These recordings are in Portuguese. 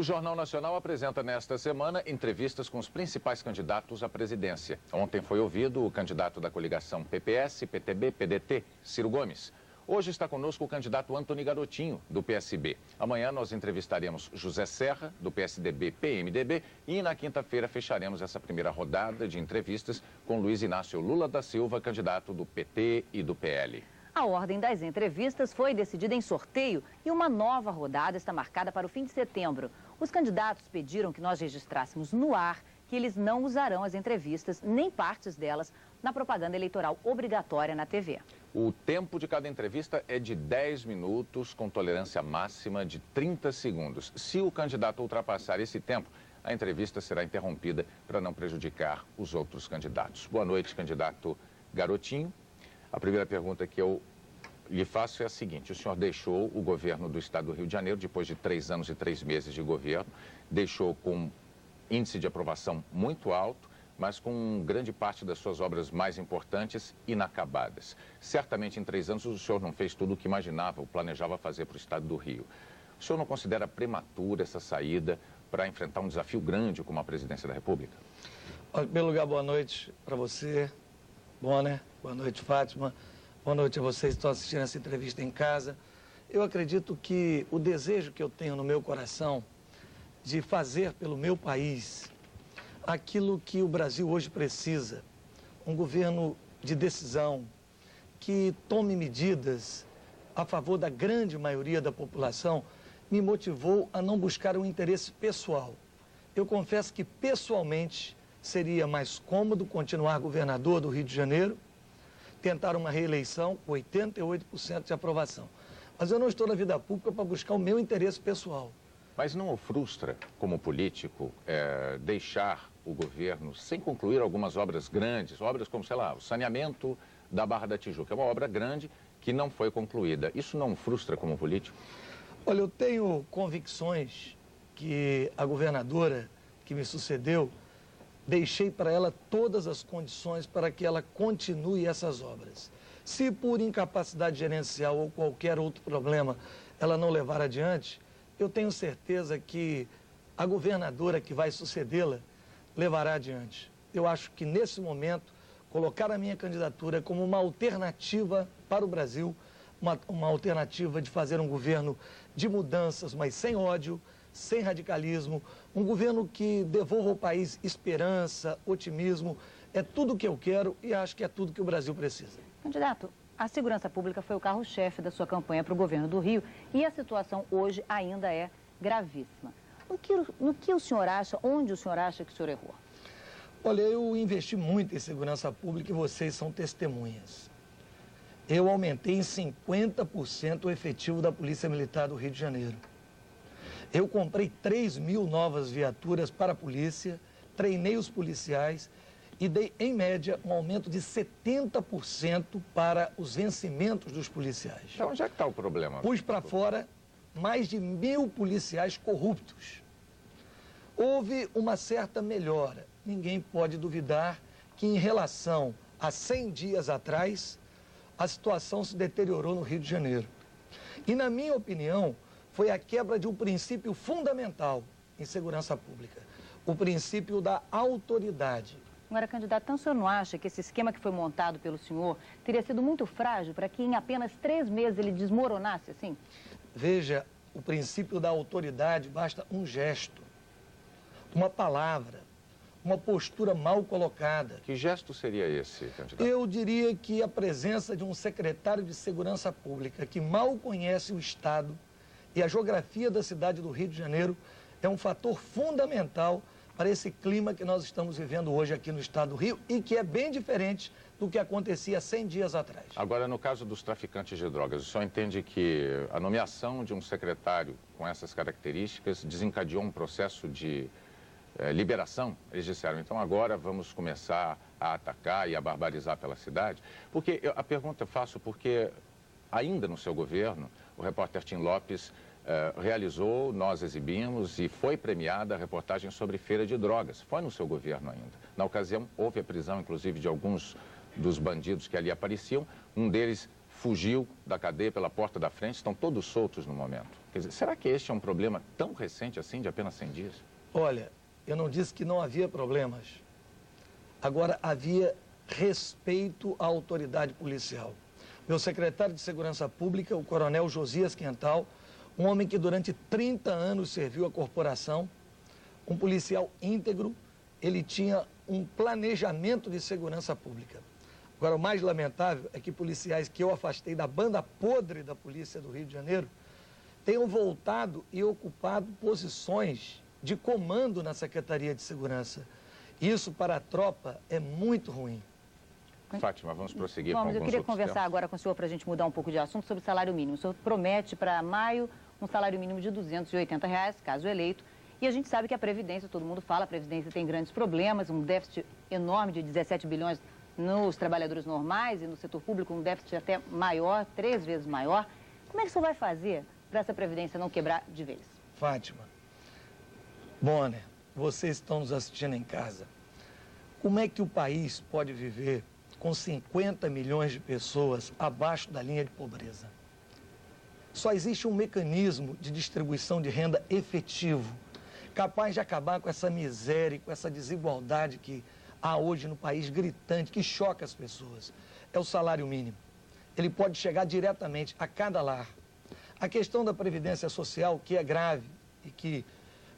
O Jornal Nacional apresenta nesta semana entrevistas com os principais candidatos à presidência. Ontem foi ouvido o candidato da coligação PPS, PTB, PDT, Ciro Gomes. Hoje está conosco o candidato Antony Garotinho, do PSB. Amanhã nós entrevistaremos José Serra, do PSDB, PMDB, e na quinta-feira fecharemos essa primeira rodada de entrevistas com Luiz Inácio Lula da Silva, candidato do PT e do PL. A ordem das entrevistas foi decidida em sorteio e uma nova rodada está marcada para o fim de setembro. Os candidatos pediram que nós registrássemos no ar que eles não usarão as entrevistas, nem partes delas, na propaganda eleitoral obrigatória na TV. O tempo de cada entrevista é de 10 minutos, com tolerância máxima de 30 segundos. Se o candidato ultrapassar esse tempo, a entrevista será interrompida para não prejudicar os outros candidatos. Boa noite, candidato Garotinho. A primeira pergunta que eu lhe faço é a seguinte: o senhor deixou o governo do estado do Rio de Janeiro, depois de 3 anos e 3 meses de governo, deixou com índice de aprovação muito alto, mas com grande parte das suas obras mais importantes inacabadas. Certamente em 3 anos o senhor não fez tudo o que imaginava ou planejava fazer para o estado do Rio. O senhor não considera prematura essa saída para enfrentar um desafio grande como a presidência da República? Em primeiro lugar, boa noite para você, Bonner. Boa noite, Fátima. Boa noite a vocês que estão assistindo essa entrevista em casa. Eu acredito que o desejo que eu tenho no meu coração de fazer pelo meu país aquilo que o Brasil hoje precisa, um governo de decisão, que tome medidas a favor da grande maioria da população, me motivou a não buscar um interesse pessoal. Eu confesso que, pessoalmente, seria mais cômodo continuar governador do Rio de Janeiro, tentar uma reeleição com 88% de aprovação. Mas eu não estou na vida pública para buscar o meu interesse pessoal. Mas não o frustra, como político, deixar o governo sem concluir algumas obras grandes, obras como, sei lá, o saneamento da Barra da Tijuca, é uma obra grande que não foi concluída. Isso não o frustra como político? Olha, eu tenho convicções que a governadora que me sucedeu, deixei para ela todas as condições para que ela continue essas obras. Se por incapacidade gerencial ou qualquer outro problema ela não levar adiante, eu tenho certeza que a governadora que vai sucedê-la levará adiante. Eu acho que nesse momento, colocar a minha candidatura como uma alternativa para o Brasil, uma alternativa de fazer um governo de mudanças, mas sem ódio, sem radicalismo, um governo que devolva ao país esperança, otimismo, é tudo o que eu quero e acho que é tudo que o Brasil precisa. Candidato, a segurança pública foi o carro-chefe da sua campanha para o governo do Rio e a situação hoje ainda é gravíssima. No que o senhor acha, onde o senhor acha que o senhor errou? Olha, eu investi muito em segurança pública e vocês são testemunhas. Eu aumentei em 50% o efetivo da Polícia Militar do Rio de Janeiro. Eu comprei 3.000 novas viaturas para a polícia, treinei os policiais e dei, em média, um aumento de 70% para os vencimentos dos policiais. Então, onde é que está o problema? Pus para fora mais de 1.000 policiais corruptos. Houve uma certa melhora. Ninguém pode duvidar que, em relação a 100 dias atrás, a situação se deteriorou no Rio de Janeiro. E, na minha opinião, foi a quebra de um princípio fundamental em segurança pública, o princípio da autoridade. Agora, candidato, então o senhor não acha que esse esquema que foi montado pelo senhor teria sido muito frágil para que em apenas 3 meses ele desmoronasse assim? Veja, o princípio da autoridade basta um gesto, uma palavra, uma postura mal colocada. Que gesto seria esse, candidato? Eu diria que a presença de um secretário de Segurança Pública que mal conhece o Estado e a geografia da cidade do Rio de Janeiro é um fator fundamental para esse clima que nós estamos vivendo hoje aqui no estado do Rio e que é bem diferente do que acontecia 100 dias atrás. Agora, no caso dos traficantes de drogas, o senhor entende que a nomeação de um secretário com essas características desencadeou um processo de liberação? Eles disseram, então agora vamos começar a atacar e a barbarizar pela cidade? Porque a pergunta eu faço porque ainda no seu governo, o repórter Tim Lopes realizou, nós exibimos e foi premiada a reportagem sobre feira de drogas. Foi no seu governo ainda. Na ocasião, houve a prisão, inclusive, de alguns dos bandidos que ali apareciam. Um deles fugiu da cadeia pela porta da frente, estão todos soltos no momento. Quer dizer, será que este é um problema tão recente assim, de apenas 100 dias? Olha, eu não disse que não havia problemas. Agora, havia respeito à autoridade policial. Meu secretário de Segurança Pública, o coronel Josias Quental, um homem que durante 30 anos serviu a corporação, um policial íntegro, ele tinha um planejamento de segurança pública. Agora, o mais lamentável é que policiais que eu afastei da banda podre da Polícia do Rio de Janeiro tenham voltado e ocupado posições de comando na Secretaria de Segurança. Isso, para a tropa, é muito ruim. Fátima, vamos prosseguir com alguns eu queria conversar temas. agora com o senhor para a gente mudar um pouco de assunto sobre o salário mínimo. O senhor promete para maio um salário mínimo de R$ 280, caso eleito. E a gente sabe que a Previdência, todo mundo fala, a Previdência tem grandes problemas, um déficit enorme de 17 bilhões nos trabalhadores normais e no setor público, um déficit até maior, 3 vezes maior. Como é que o senhor vai fazer para essa Previdência não quebrar de vez? Fátima, Bonner, vocês estão nos assistindo em casa. Como é que o país pode viver com 50 milhões de pessoas abaixo da linha de pobreza? Só existe um mecanismo de distribuição de renda efetivo, capaz de acabar com essa miséria, com essa desigualdade que há hoje no país, gritante, que choca as pessoas. É o salário mínimo. Ele pode chegar diretamente a cada lar. A questão da Previdência Social, que é grave e que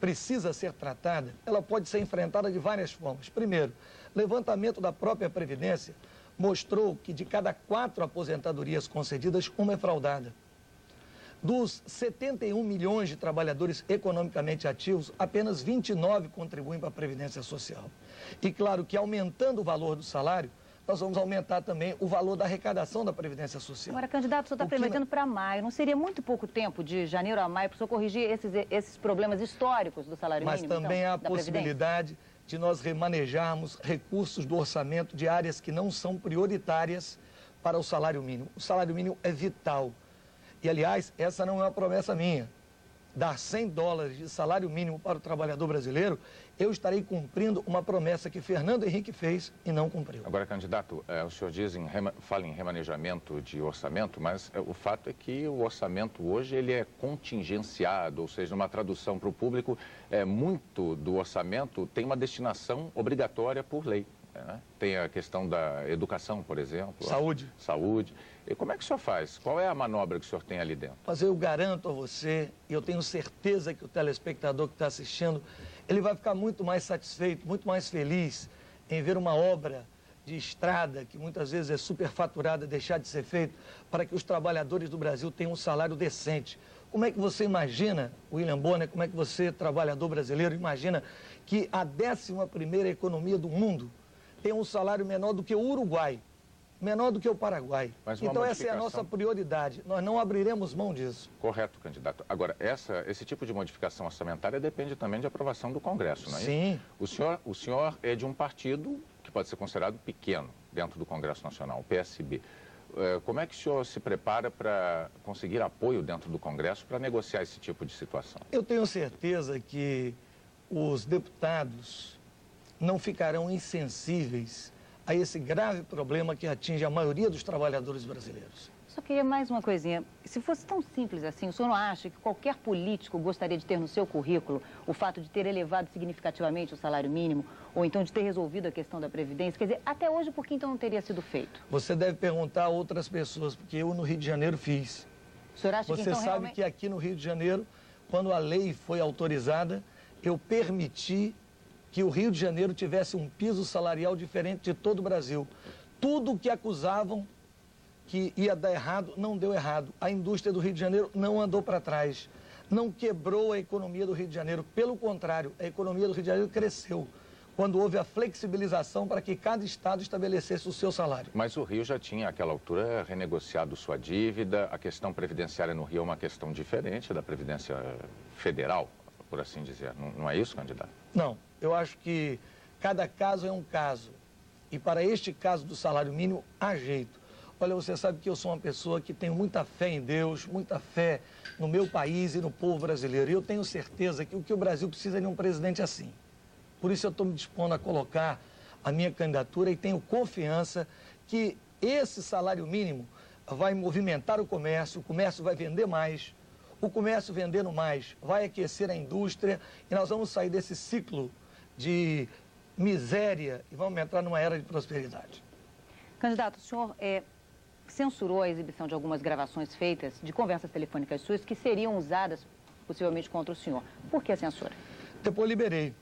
precisa ser tratada, ela pode ser enfrentada de várias formas. Primeiro, levantamento da própria Previdência mostrou que de cada 4 aposentadorias concedidas, uma é fraudada. Dos 71 milhões de trabalhadores economicamente ativos, apenas 29 contribuem para a Previdência Social. E claro que aumentando o valor do salário, nós vamos aumentar também o valor da arrecadação da Previdência Social. Agora, candidato, o senhor está prometendo para maio. Não seria muito pouco tempo, de janeiro a maio, para o senhor corrigir esses problemas históricos do salário mínimo? Mas também há a possibilidade de nós remanejarmos recursos do orçamento de áreas que não são prioritárias para o salário mínimo. O salário mínimo é vital. E, aliás, essa não é uma promessa minha. Dar $100 de salário mínimo para o trabalhador brasileiro, eu estarei cumprindo uma promessa que Fernando Henrique fez e não cumpriu. Agora, candidato, o senhor fala em remanejamento de orçamento, mas o fato é que o orçamento hoje ele é contingenciado, ou seja, numa tradução para o público, muito do orçamento tem uma destinação obrigatória por lei. Né? Tem a questão da educação, por exemplo. Saúde. Saúde. E como é que o senhor faz? Qual é a manobra que o senhor tem ali dentro? Mas eu garanto a você, e eu tenho certeza que o telespectador que está assistindo, ele vai ficar muito mais satisfeito, muito mais feliz em ver uma obra de estrada, que muitas vezes é superfaturada, deixar de ser feita, para que os trabalhadores do Brasil tenham um salário decente. Como é que você imagina, William Bonner, como é que você, trabalhador brasileiro, imagina que a 11ª economia do mundo tem um salário menor do que o Uruguai, menor do que o Paraguai? Então essa é a nossa prioridade, nós não abriremos mão disso. Correto, candidato. Agora, esse tipo de modificação orçamentária depende também de aprovação do Congresso, não é Sim. isso? O senhor é de um partido que pode ser considerado pequeno dentro do Congresso Nacional, o PSB. Como é que o senhor se prepara para conseguir apoio dentro do Congresso para negociar esse tipo de situação? Eu tenho certeza que os deputados não ficarão insensíveis a esse grave problema que atinge a maioria dos trabalhadores brasileiros. Só queria mais uma coisinha. Se fosse tão simples assim, o senhor não acha que qualquer político gostaria de ter no seu currículo o fato de ter elevado significativamente o salário mínimo, ou então de ter resolvido a questão da Previdência? Quer dizer, até hoje, por que então não teria sido feito? Você deve perguntar a outras pessoas, porque eu no Rio de Janeiro fiz. O senhor acha que então Você sabe que aqui no Rio de Janeiro, quando a lei foi autorizada, eu permiti que o Rio de Janeiro tivesse um piso salarial diferente de todo o Brasil. Tudo o que acusavam que ia dar errado, não deu errado. A indústria do Rio de Janeiro não andou para trás, não quebrou a economia do Rio de Janeiro. Pelo contrário, a economia do Rio de Janeiro cresceu quando houve a flexibilização para que cada estado estabelecesse o seu salário. Mas o Rio já tinha, àquela altura, renegociado sua dívida. A questão previdenciária no Rio é uma questão diferente da Previdência Federal, por assim dizer. Não é isso, candidato? Não. Eu acho que cada caso é um caso. E para este caso do salário mínimo, há jeito. Olha, você sabe que eu sou uma pessoa que tenho muita fé em Deus, muita fé no meu país e no povo brasileiro. E eu tenho certeza que o que o Brasil precisa é de um presidente assim. Por isso eu estou me dispondo a colocar a minha candidatura e tenho confiança que esse salário mínimo vai movimentar o comércio vai vender mais, o comércio vendendo mais vai aquecer a indústria e nós vamos sair desse ciclo de miséria e vamos entrar numa era de prosperidade. Candidato, o senhor censurou a exibição de algumas gravações feitas de conversas telefônicas suas que seriam usadas possivelmente contra o senhor. Por que a censura? Depois liberei.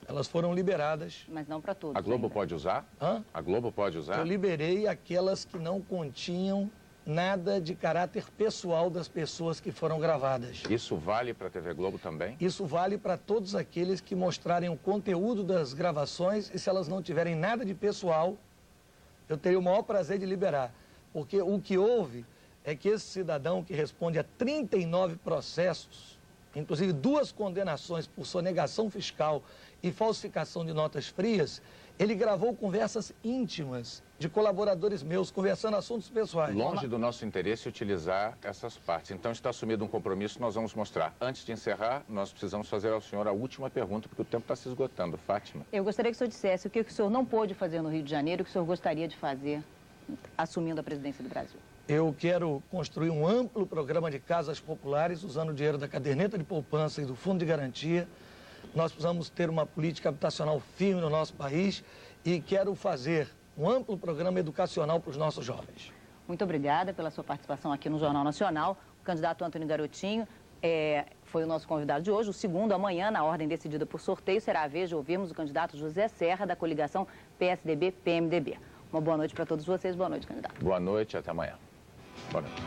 Elas foram liberadas. Mas não para todos. A Globo ainda. pode usar? Hã? A Globo pode usar? Eu liberei aquelas que não continham nada de caráter pessoal das pessoas que foram gravadas. Isso vale para a TV Globo também? Isso vale para todos aqueles que mostrarem o conteúdo das gravações e se elas não tiverem nada de pessoal, eu teria o maior prazer de liberar. Porque o que houve é que esse cidadão que responde a 39 processos, inclusive 2 condenações por sonegação fiscal e falsificação de notas frias, ele gravou conversas íntimas de colaboradores meus, conversando assuntos pessoais. Longe do nosso interesse utilizar essas partes. Então está assumido um compromisso, nós vamos mostrar. Antes de encerrar, nós precisamos fazer ao senhor a última pergunta, porque o tempo está se esgotando. Fátima. Eu gostaria que o senhor dissesse o que o senhor não pôde fazer no Rio de Janeiro, o que o senhor gostaria de fazer assumindo a presidência do Brasil. Eu quero construir um amplo programa de casas populares, usando o dinheiro da caderneta de poupança e do fundo de garantia. Nós precisamos ter uma política habitacional firme no nosso país e quero fazer um amplo programa educacional para os nossos jovens. Muito obrigada pela sua participação aqui no Jornal Nacional. O candidato Antônio Garotinho foi o nosso convidado de hoje. O segundo, amanhã, na ordem decidida por sorteio, será a vez de ouvirmos o candidato José Serra, da coligação PSDB-PMDB. Uma boa noite para todos vocês. Boa noite, candidato. Boa noite, até amanhã. Boa noite.